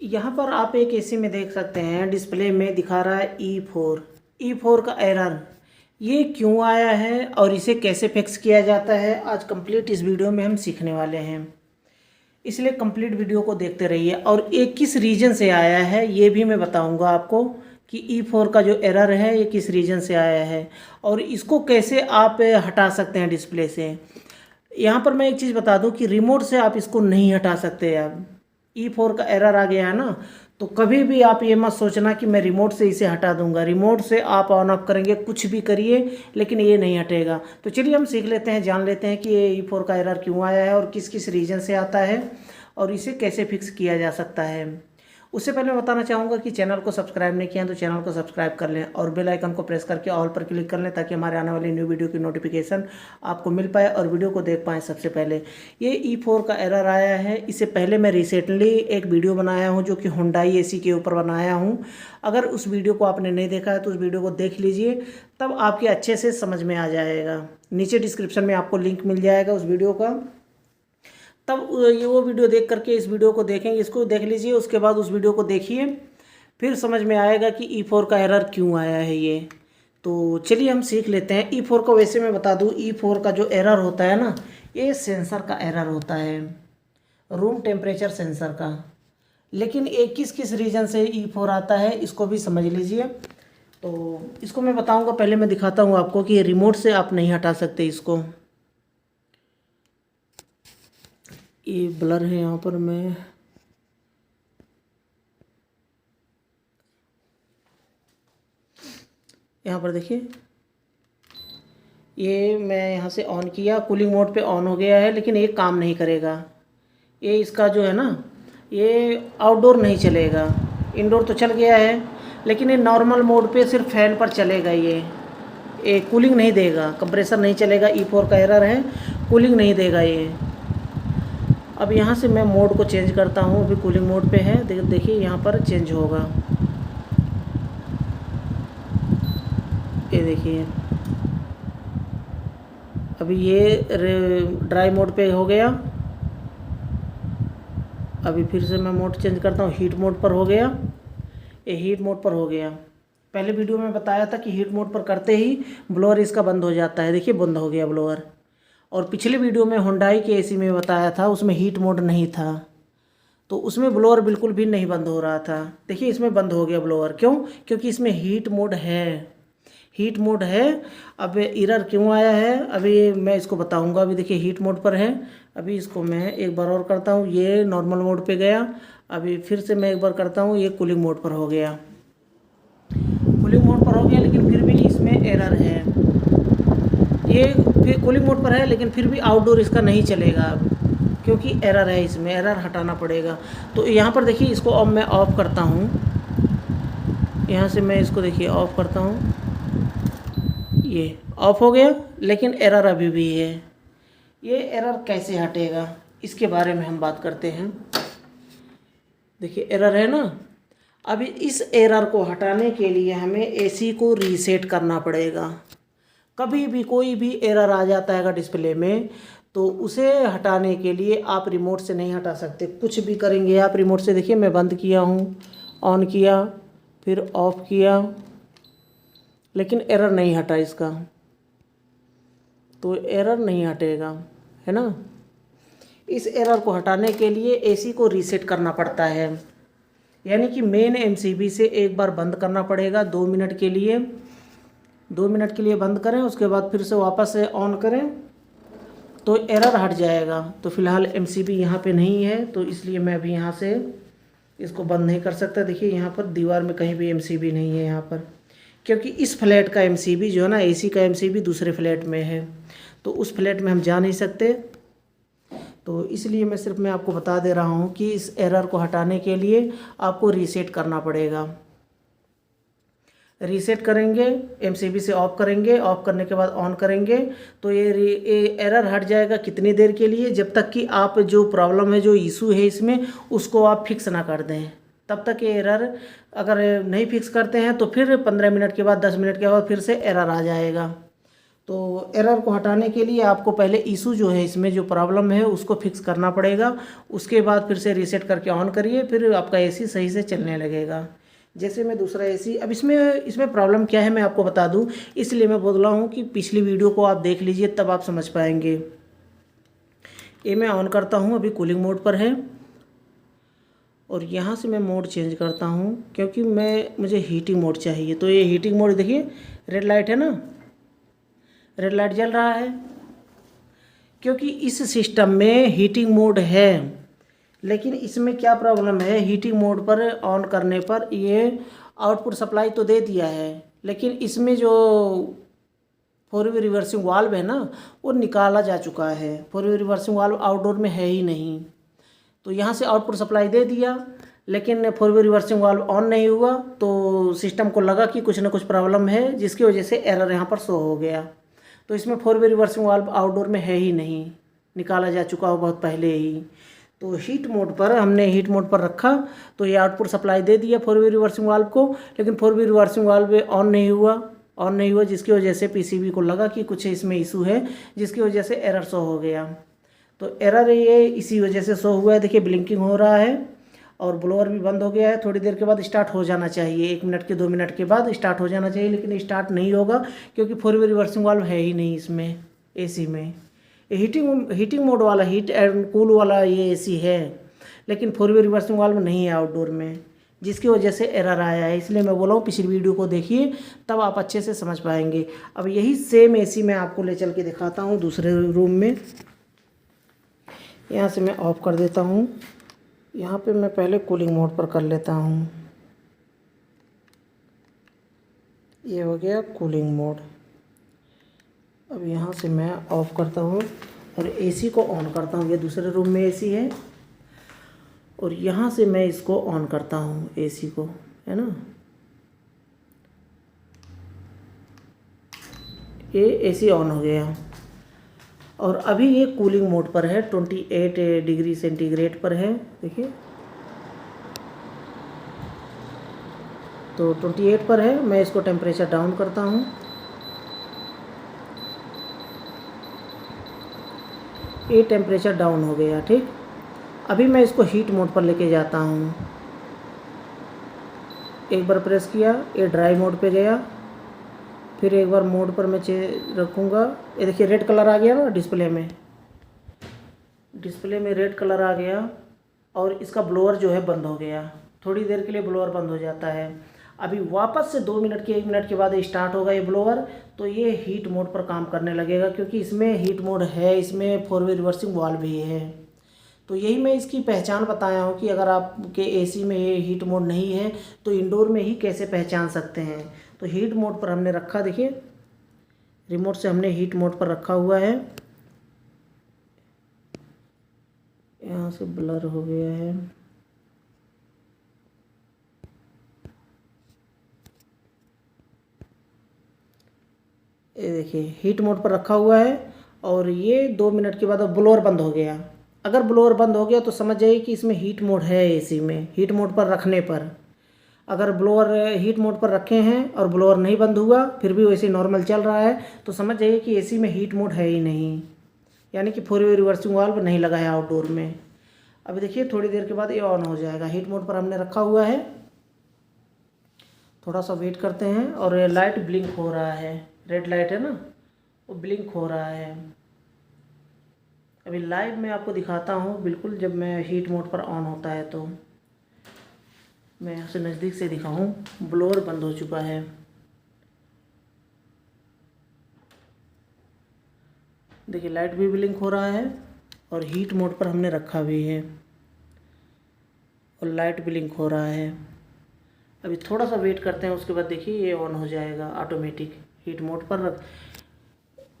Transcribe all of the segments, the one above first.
यहाँ पर आप एक एसी में देख सकते हैं डिस्प्ले में दिखा रहा है ई4 का एरर। ये क्यों आया है और इसे कैसे फिक्स किया जाता है, आज कंप्लीट इस वीडियो में हम सीखने वाले हैं। इसलिए कंप्लीट वीडियो को देखते रहिए। और ये किस रीजन से आया है ये भी मैं बताऊंगा आपको कि ई4 का जो एरर है ये किस रीजन से आया है और इसको कैसे आप हटा सकते हैं डिस्प्ले से। यहाँ पर मैं एक चीज़ बता दूं कि रिमोट से आप इसको नहीं हटा सकते। अब ई4 का एरर आ गया है ना, तो कभी भी आप ये मत सोचना कि मैं रिमोट से इसे हटा दूंगा। रिमोट से आप ऑन ऑफ करेंगे, कुछ भी करिए, लेकिन ये नहीं हटेगा। तो चलिए हम सीख लेते हैं, जान लेते हैं कि ये ई4 का एरर क्यों आया है और किस किस रीजन से आता है और इसे कैसे फिक्स किया जा सकता है। उससे पहले मैं बताना चाहूँगा कि चैनल को सब्सक्राइब नहीं किया तो चैनल को सब्सक्राइब कर लें और बेल आइकन को प्रेस करके ऑल पर क्लिक कर लें ताकि हमारे आने वाली न्यू वीडियो की नोटिफिकेशन आपको मिल पाए और वीडियो को देख पाएँ सबसे पहले। ये ई4 का एरर आया है। इससे पहले मैं रिसेंटली एक वीडियो बनाया हूँ जो कि हुंडई एसी के ऊपर बनाया हूँ। अगर उस वीडियो को आपने नहीं देखा है तो उस वीडियो को देख लीजिए, तब आपके अच्छे से समझ में आ जाएगा। नीचे डिस्क्रिप्शन में आपको लिंक मिल जाएगा उस वीडियो का, तब ये वो वीडियो देख करके इस वीडियो को देखेंगे। इसको देख लीजिए, उसके बाद उस वीडियो को देखिए, फिर समझ में आएगा कि ई4 का एरर क्यों आया है ये। तो चलिए हम सीख लेते हैं। ई4 को वैसे मैं बता दूं, ई4 का जो एरर होता है ना, ये सेंसर का एरर होता है, रूम टेम्परेचर सेंसर का। लेकिन ये किस किस रीजन से ई4 आता है इसको भी समझ लीजिए। तो इसको मैं बताऊँगा, पहले मैं दिखाता हूँ आपको कि रिमोट से आप नहीं हटा सकते इसको। ये ब्लर है यहाँ पर, मैं यहाँ पर देखिए, ये मैं यहाँ से ऑन किया, कूलिंग मोड पे ऑन हो गया है, लेकिन ये काम नहीं करेगा। ये इसका जो है ना, ये आउटडोर नहीं चलेगा। इंडोर तो चल गया है, लेकिन ये नॉर्मल मोड पे सिर्फ फैन पर चलेगा। ये कूलिंग नहीं देगा, कंप्रेसर नहीं चलेगा। ई4 का एरर है, कूलिंग नहीं देगा ये। अब यहाँ से मैं मोड को चेंज करता हूँ, अभी कूलिंग मोड पे है। देखिए यहाँ पर चेंज होगा, ये देखिए अभी ये ड्राई मोड पे हो गया। अभी फिर से मैं मोड चेंज करता हूँ, हीट मोड पर हो गया। ये हीट मोड पर हो गया। पहले वीडियो में बताया था कि हीट मोड पर करते ही ब्लोअर इसका बंद हो जाता है। देखिए बंद हो गया ब्लोअर। और पिछले वीडियो में हुंडई के एसी में बताया था, उसमें हीट मोड नहीं था, तो उसमें ब्लोअर बिल्कुल भी नहीं बंद हो रहा था। देखिए इसमें बंद हो गया ब्लोअर। क्यों? क्योंकि इसमें हीट मोड है, हीट मोड है। अब एरर क्यों आया है अभी मैं इसको बताऊंगा। अभी देखिए हीट मोड पर है। अभी इसको मैं एक बार और करता हूँ, ये नॉर्मल मोड पे गया। अभी फिर से मैं एक बार करता हूँ, ये कूलिंग मोड पर हो गया। कूलिंग मोड पर हो गया, लेकिन फिर भी इसमें एरर है। ये फिर कूलिंग मोड पर है, लेकिन फिर भी आउटडोर इसका नहीं चलेगा अब, क्योंकि एरर है, इसमें एरर हटाना पड़ेगा। तो यहाँ पर देखिए, इसको अब मैं ऑफ़ करता हूँ। यहाँ से मैं इसको देखिए ऑफ़ करता हूँ, ये ऑफ़ हो गया, लेकिन एरर अभी भी है। ये एरर कैसे हटेगा इसके बारे में हम बात करते हैं। देखिए एरर है ना। अभी इस एरर को हटाने के लिए हमें एसी को रीसेट करना पड़ेगा। कभी भी कोई भी एरर आ जाता है डिस्प्ले में, तो उसे हटाने के लिए आप रिमोट से नहीं हटा सकते। कुछ भी करेंगे आप रिमोट से। देखिए मैं बंद किया हूँ, ऑन किया, फिर ऑफ़ किया, लेकिन एरर नहीं हटा इसका, तो एरर नहीं हटेगा, है ना। इस एरर को हटाने के लिए एसी को रीसेट करना पड़ता है, यानी कि मेन एमसीबी से एक बार बंद करना पड़ेगा 2 मिनट के लिए। 2 मिनट के लिए बंद करें, उसके बाद फिर से वापस से ऑन करें तो एरर हट जाएगा। तो फ़िलहाल एमसीबी यहाँ पे नहीं है, तो इसलिए मैं अभी यहाँ से इसको बंद नहीं कर सकता। देखिए यहाँ पर दीवार में कहीं भी एमसीबी नहीं है यहाँ पर, क्योंकि इस फ्लैट का एमसीबी जो है ना, एसी का एमसीबी दूसरे फ्लैट में है, तो उस फ्लैट में हम जा नहीं सकते। तो इसलिए मैं आपको बता दे रहा हूँ कि इस एरर को हटाने के लिए आपको रीसेट करना पड़ेगा। रीसेट करेंगे, एमसीबी से ऑफ़ करेंगे, ऑफ़ करने के बाद ऑन करेंगे तो ये एरर हट जाएगा। कितनी देर के लिए? जब तक कि आप जो प्रॉब्लम है, जो इशू है इसमें, उसको आप फिक्स ना कर दें, तब तक ये एरर अगर नहीं फिक्स करते हैं तो फिर 15 मिनट के बाद, 10 मिनट के बाद फिर से एरर आ जाएगा। तो एरर को हटाने के लिए आपको पहले इशू जो है, इसमें जो प्रॉब्लम है उसको फिक्स करना पड़ेगा। उसके बाद फिर से रीसेट करके ऑन करिए, फिर आपका एसी सही से चलने लगेगा। जैसे मैं दूसरा एसी, अब इसमें प्रॉब्लम क्या है मैं आपको बता दूं, इसलिए मैं बोल रहा हूँ कि पिछली वीडियो को आप देख लीजिए, तब आप समझ पाएंगे। ये मैं ऑन करता हूँ, अभी कूलिंग मोड पर है, और यहाँ से मैं मोड चेंज करता हूँ क्योंकि मुझे हीटिंग मोड चाहिए। तो ये हीटिंग मोड देखिए, रेड लाइट है ना, रेड लाइट जल रहा है, क्योंकि इस सिस्टम में हीटिंग मोड है। लेकिन इसमें क्या प्रॉब्लम है, हीटिंग मोड पर ऑन करने पर ये आउटपुट सप्लाई तो दे दिया है, लेकिन इसमें जो 4वे रिवर्सिंग वाल्व है ना, वो निकाला जा चुका है। 4वे रिवर्सिंग वाल्व आउटडोर में है ही नहीं। तो यहाँ से आउटपुट सप्लाई दे दिया, लेकिन 4वे रिवर्सिंग वाल्व ऑन नहीं हुआ, तो सिस्टम को लगा कि कुछ ना कुछ प्रॉब्लम है, जिसकी वजह से एरर यहाँ पर शो हो गया। तो इसमें 4वे रिवर्सिंग वाल्व आउटडोर में है ही नहीं, निकाला जा चुका हो बहुत पहले ही। तो हीट मोड पर हमने हीट मोड पर रखा, तो ये आउटपुट सप्लाई दे दिया 4वे रिवर्सिंग वाल्व को, लेकिन 4वे रिवर्सिंग वाल्व ऑन नहीं हुआ, जिसकी वजह से पीसीबी को लगा कि कुछ इसमें इशू है, जिसकी वजह से एरर शो हो गया। तो एरर ये इसी वजह से शो हुआ है। देखिए ब्लिंकिंग हो रहा है और ब्लोअर भी बंद हो गया है। थोड़ी देर के बाद स्टार्ट हो जाना चाहिए, 1 मिनट के 2 मिनट के बाद स्टार्ट हो जाना चाहिए, लेकिन स्टार्ट नहीं होगा क्योंकि 4वे रिवर्सिंग वाल्व है ही नहीं इसमें एसी में। हीटिंग मोड वाला, हीट एंड कूल वाला ये एसी है, लेकिन 4वे रिवर्सिंग वाल्व नहीं है आउटडोर में, जिसकी वजह से एरर आया है। इसलिए मैं बोला हूँ पिछली वीडियो को देखिए, तब आप अच्छे से समझ पाएंगे। अब यही सेम एसी मैं आपको ले चल के दिखाता हूँ दूसरे रूम में। यहाँ से मैं ऑफ कर देता हूँ। यहाँ पे मैं पहले कूलिंग मोड पर कर लेता हूँ। ये हो गया कूलिंग मोड। अब यहाँ से मैं ऑफ करता हूँ और एसी को ऑन करता हूँ। ये दूसरे रूम में एसी है और यहाँ से मैं इसको ऑन करता हूँ, एसी को, है ना। ये एसी ऑन हो गया और अभी ये कूलिंग मोड पर है, 28 डिग्री सेंटीग्रेड पर है। देखिए तो 28 पर है। मैं इसको टेम्परेचर डाउन करता हूँ। ये टेम्परेचर डाउन हो गया, ठीक। अभी मैं इसको हीट मोड पर लेके जाता हूँ। एक बार प्रेस किया, ये ड्राई मोड पे गया, फिर एक बार मोड पर मैं रखूँगा। ये देखिए रेड कलर आ गया ना डिस्प्ले में रेड कलर आ गया और इसका ब्लोअर जो है बंद हो गया। थोड़ी देर के लिए ब्लोअर बंद हो जाता है। अभी वापस से 2 मिनट के 1 मिनट के बाद स्टार्ट होगा ये ब्लोअर, तो ये हीट मोड पर काम करने लगेगा, क्योंकि इसमें हीट मोड है, इसमें 4वे रिवर्सिंग वाल्व भी है। तो यही मैं इसकी पहचान बताया हूँ कि अगर आपके एसी में ये हीट मोड नहीं है तो इंडोर में ही कैसे पहचान सकते हैं। तो हीट मोड पर हमने रखा, देखिए रिमोट से हमने हीट मोड पर रखा हुआ है। यहाँ से ब्लर हो गया है। ये देखिए हीट मोड पर रखा हुआ है और ये 2 मिनट के बाद अब ब्लोअर बंद हो गया। अगर ब्लोअर बंद हो गया तो समझ जाइए कि इसमें हीट मोड है एसी में। हीट मोड पर रखने पर, अगर ब्लोअर हीट मोड पर रखे हैं और ब्लोअर नहीं बंद हुआ, फिर भी वैसे नॉर्मल चल रहा है, तो समझ जाइए कि एसी में हीट मोड है ही नहीं, यानी कि 4वे रिवर्सिंग वाल्व नहीं लगा है आउटडोर में। अभी देखिए थोड़ी देर के बाद ये ऑन हो जाएगा। हीट मोड पर हमने रखा हुआ है। थोड़ा सा वेट करते हैं और ये लाइट ब्लिंक हो रहा है, रेड लाइट है ना, वो ब्लिंक हो रहा है। अभी लाइव मैं आपको दिखाता हूँ बिल्कुल, जब मैं हीट मोड पर ऑन होता है तो मैं यहाँ से नज़दीक से दिखाऊँ। ब्लोअर बंद हो चुका है। देखिए लाइट भी ब्लिंक हो रहा है और हीट मोड पर हमने रखा भी है और लाइट ब्लिंक हो रहा है। अभी थोड़ा सा वेट करते हैं, उसके बाद देखिए ये ऑन हो जाएगा ऑटोमेटिक। हीट मोड पर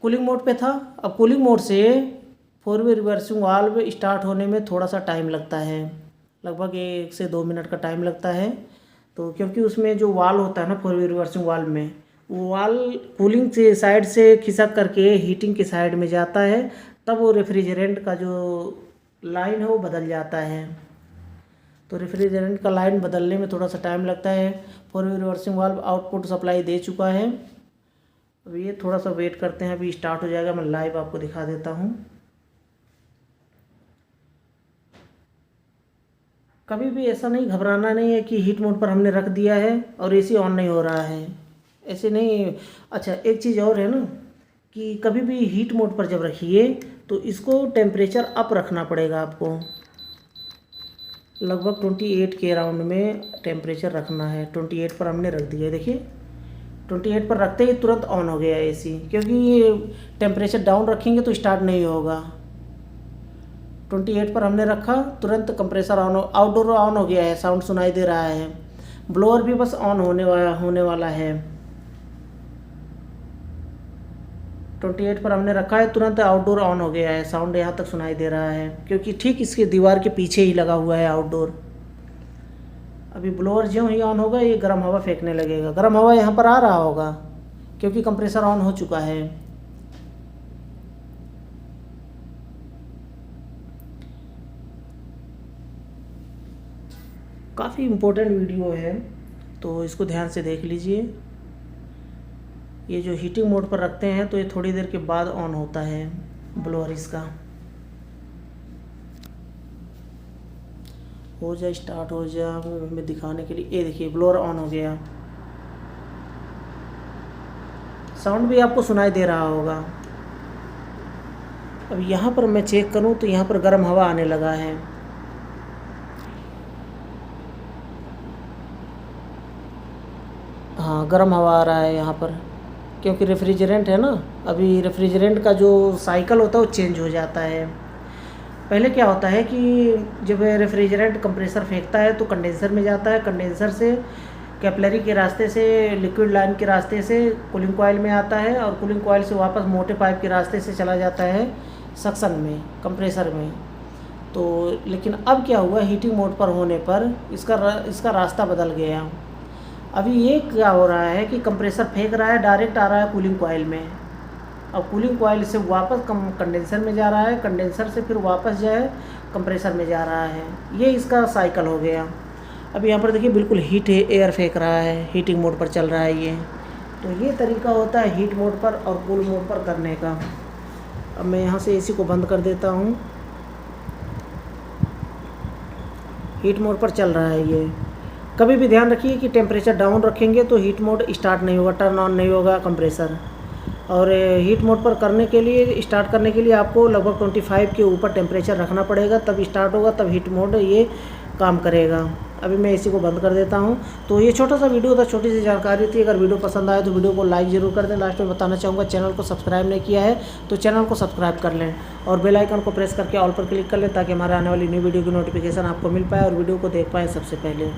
कूलिंग मोड पे था, अब कूलिंग मोड से 4वे रिवर्सिंग वाल्व स्टार्ट होने में थोड़ा सा टाइम लगता है, लगभग 1 से 2 मिनट का टाइम लगता है। तो क्योंकि उसमें जो वाल होता है ना 4वे रिवर्सिंग वाल्व में, वो वाल कूलिंग से साइड से खिसक करके हीटिंग की साइड में जाता है, तब वो रेफ्रिजरेंट का जो लाइन है वो बदल जाता है। तो रेफ्रिजरेंट का लाइन बदलने में थोड़ा सा टाइम लगता है। 4वे रिवर्सिंग वाल्व आउटपुट सप्लाई दे चुका है अभी ये थोड़ा सा वेट करते हैं, अभी स्टार्ट हो जाएगा, मैं लाइव आपको दिखा देता हूँ। कभी भी ऐसा नहीं घबराना नहीं है कि हीट मोड पर हमने रख दिया है और एसी ऑन नहीं हो रहा है, ऐसे नहीं। अच्छा, एक चीज़ और है ना कि कभी भी हीट मोड पर जब रखिए तो इसको टेम्परेचर अप रखना पड़ेगा आपको। लगभग 28 के राउंड में टेम्परेचर रखना है। 28 पर हमने रख दिया, देखिए 28 पर रखते ही तुरंत ऑन हो गया एसी, क्योंकि टेम्परेचर डाउन रखेंगे तो स्टार्ट नहीं होगा। 28 पर हमने रखा, तुरंत कंप्रेसर ऑन, आउटडोर ऑन हो गया है, साउंड सुनाई दे रहा है। ब्लोअर भी बस ऑन होने वाला है। 28 पर हमने रखा है, तुरंत आउटडोर ऑन हो गया है, साउंड यहाँ तक सुनाई दे रहा है, क्योंकि ठीक इसके दीवार के पीछे ही लगा हुआ है आउटडोर। अभी ब्लोअर ज्यों ही ऑन होगा ये गर्म हवा फेंकने लगेगा। गर्म हवा यहाँ पर आ रहा होगा क्योंकि कंप्रेसर ऑन हो चुका है। काफ़ी इम्पोर्टेंट वीडियो है तो इसको ध्यान से देख लीजिए। ये जो हीटिंग मोड पर रखते हैं तो ये थोड़ी देर के बाद ऑन होता है ब्लोअर इसका। हो जाए, स्टार्ट हो जाए, हमें दिखाने के लिए। ये देखिए ब्लोअर ऑन हो गया, साउंड भी आपको सुनाई दे रहा होगा। अब यहाँ पर मैं चेक करूँ तो यहाँ पर गर्म हवा आने लगा है। हाँ, गर्म हवा आ रहा है यहाँ पर, क्योंकि रेफ्रिजरेंट है ना। अभी रेफ्रिजरेंट का जो साइकिल होता है वो चेंज हो जाता है। पहले क्या होता है कि जब रेफ्रिजरेंट कंप्रेसर फेंकता है तो कंडेंसर में जाता है, कंडेंसर से कैपिलरी के रास्ते से, लिक्विड लाइन के रास्ते से कूलिंग कॉइल में आता है, और कूलिंग कॉइल से वापस मोटे पाइप के रास्ते से चला जाता है सक्शन में, कंप्रेसर में। तो लेकिन अब क्या हुआ, हीटिंग मोड पर होने पर इसका रास्ता बदल गया। अभी ये क्या हो रहा है कि कंप्रेसर फेंक रहा है, डायरेक्ट आ रहा है कूलिंग कॉइल में, अब कूलिंग कॉइल से वापस कंडेंसर में जा रहा है, कंडेंसर से फिर वापस जो है कंप्रेसर में जा रहा है। ये इसका साइकिल हो गया। अब यहाँ पर देखिए बिल्कुल हीट एयर फेंक रहा है, हीटिंग मोड पर चल रहा है ये। तो ये तरीका होता है हीट मोड पर और कूल मोड पर करने का। अब मैं यहाँ से एसी को बंद कर देता हूँ। हीट मोड पर चल रहा है ये। कभी भी ध्यान रखिए कि टेम्परेचर डाउन रखेंगे तो हीट मोड स्टार्ट नहीं होगा, टर्न ऑन नहीं होगा कंप्रेसर। और हीट मोड पर करने के लिए, स्टार्ट करने के लिए आपको लगभग 25 के ऊपर टेम्परेचर रखना पड़ेगा, तब स्टार्ट होगा, तब हीट मोड ये काम करेगा। अभी मैं इसी को बंद कर देता हूँ। तो ये छोटा सा वीडियो था, छोटी सी जानकारी थी। अगर वीडियो पसंद आए तो वीडियो को लाइक ज़रूर कर दें। लास्ट में बताना चाहूँगा, चैनल को सब्सक्राइब नहीं किया है तो चैनल को सब्सक्राइब कर लें और बेल आइकन को प्रेस करके ऑल पर क्लिक कर लें, ताकि हमारे आने वाली न्यू वीडियो की नोटिफिकेशन आपको मिल पाए और वीडियो को देख पाएँ सबसे पहले।